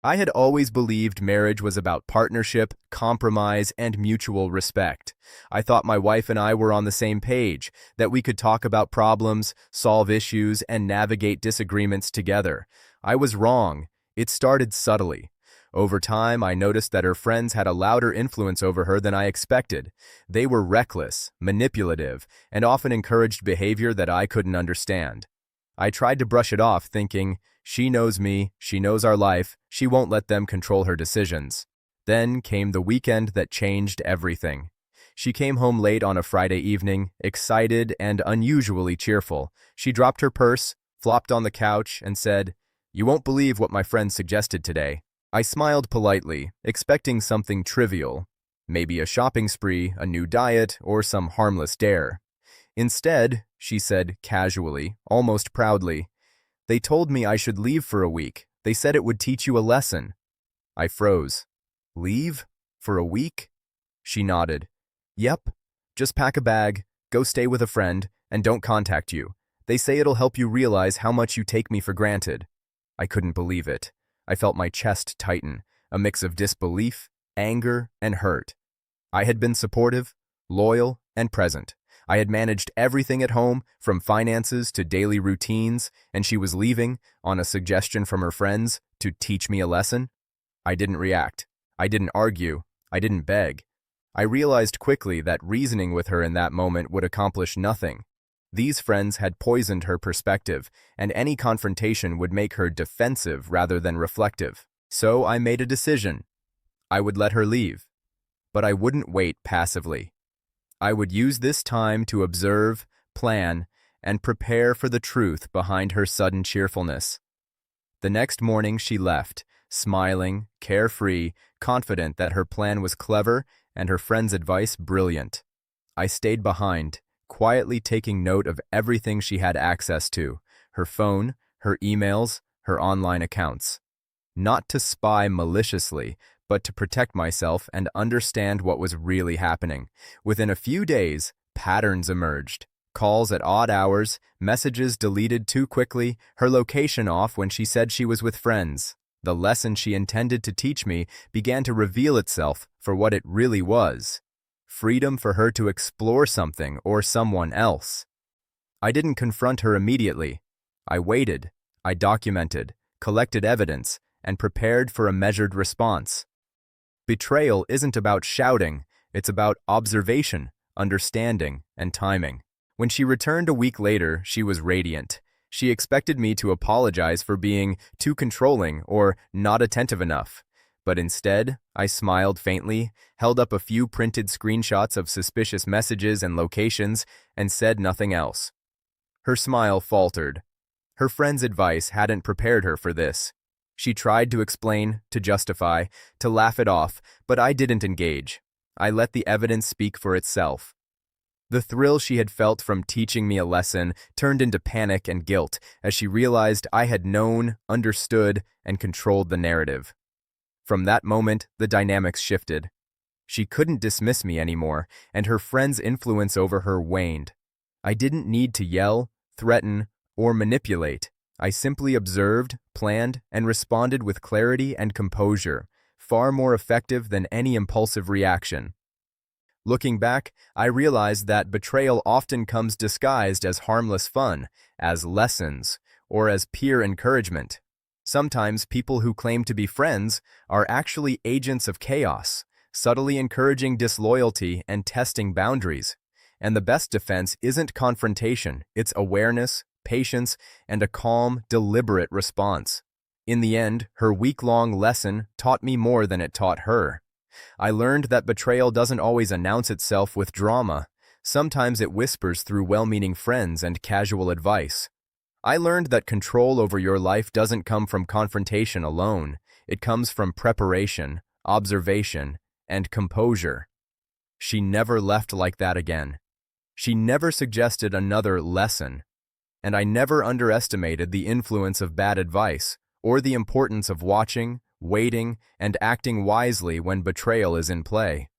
I had always believed marriage was about partnership, compromise, and mutual respect. I thought my wife and I were on the same page, that we could talk about problems, solve issues, and navigate disagreements together. I was wrong. It started subtly. Over time, I noticed that her friends had a louder influence over her than I expected. They were reckless, manipulative, and often encouraged behavior that I couldn't understand. I tried to brush it off, thinking, she knows me, she knows our life, she won't let them control her decisions. Then came the weekend that changed everything. She came home late on a Friday evening, excited and unusually cheerful. She dropped her purse, flopped on the couch, and said, "You won't believe what my friend suggested today." I smiled politely, expecting something trivial, maybe a shopping spree, a new diet, or some harmless dare. Instead, she said casually, almost proudly, "They told me I should leave for a week. They said it would teach you a lesson." I froze. "Leave? For a week?" She nodded. "Yep. Just pack a bag, go stay with a friend, and don't contact you. They say it'll help you realize how much you take me for granted." I couldn't believe it. I felt my chest tighten, a mix of disbelief, anger, and hurt. I had been supportive, loyal, and present. I had managed everything at home, from finances to daily routines, and she was leaving, on a suggestion from her friends, to teach me a lesson. I didn't react. I didn't argue. I didn't beg. I realized quickly that reasoning with her in that moment would accomplish nothing. These friends had poisoned her perspective, and any confrontation would make her defensive rather than reflective. So I made a decision. I would let her leave. But I wouldn't wait passively. I would use this time to observe, plan, and prepare for the truth behind her sudden cheerfulness. The next morning she left, smiling, carefree, confident that her plan was clever and her friend's advice brilliant. I stayed behind, quietly taking note of everything she had access to, her phone, her emails, her online accounts. Not to spy maliciously, but to protect myself and understand what was really happening. Within a few days, patterns emerged. Calls at odd hours, messages deleted too quickly, her location off when she said she was with friends. The lesson she intended to teach me began to reveal itself for what it really was. Freedom for her to explore something or someone else. I didn't confront her immediately. I waited. I documented, collected evidence, and prepared for a measured response. Betrayal isn't about shouting, it's about observation, understanding, and timing. When she returned a week later, she was radiant. She expected me to apologize for being too controlling or not attentive enough. But instead, I smiled faintly, held up a few printed screenshots of suspicious messages and locations, and said nothing else. Her smile faltered. Her friend's advice hadn't prepared her for this. She tried to explain, to justify, to laugh it off, but I didn't engage. I let the evidence speak for itself. The thrill she had felt from teaching me a lesson turned into panic and guilt as she realized I had known, understood, and controlled the narrative. From that moment, the dynamics shifted. She couldn't dismiss me anymore, and her friend's influence over her waned. I didn't need to yell, threaten, or manipulate. I simply observed, planned, and responded with clarity and composure, far more effective than any impulsive reaction. Looking back, I realized that betrayal often comes disguised as harmless fun, as lessons, or as peer encouragement. Sometimes people who claim to be friends are actually agents of chaos, subtly encouraging disloyalty and testing boundaries. And the best defense isn't confrontation, it's awareness, patience, and a calm, deliberate response. In the end, her week-long lesson taught me more than it taught her. I learned that betrayal doesn't always announce itself with drama. Sometimes it whispers through well-meaning friends and casual advice. I learned that control over your life doesn't come from confrontation alone. It comes from preparation, observation, and composure. She never left like that again. She never suggested another lesson. And I never underestimated the influence of bad advice or the importance of watching, waiting, and acting wisely when betrayal is in play.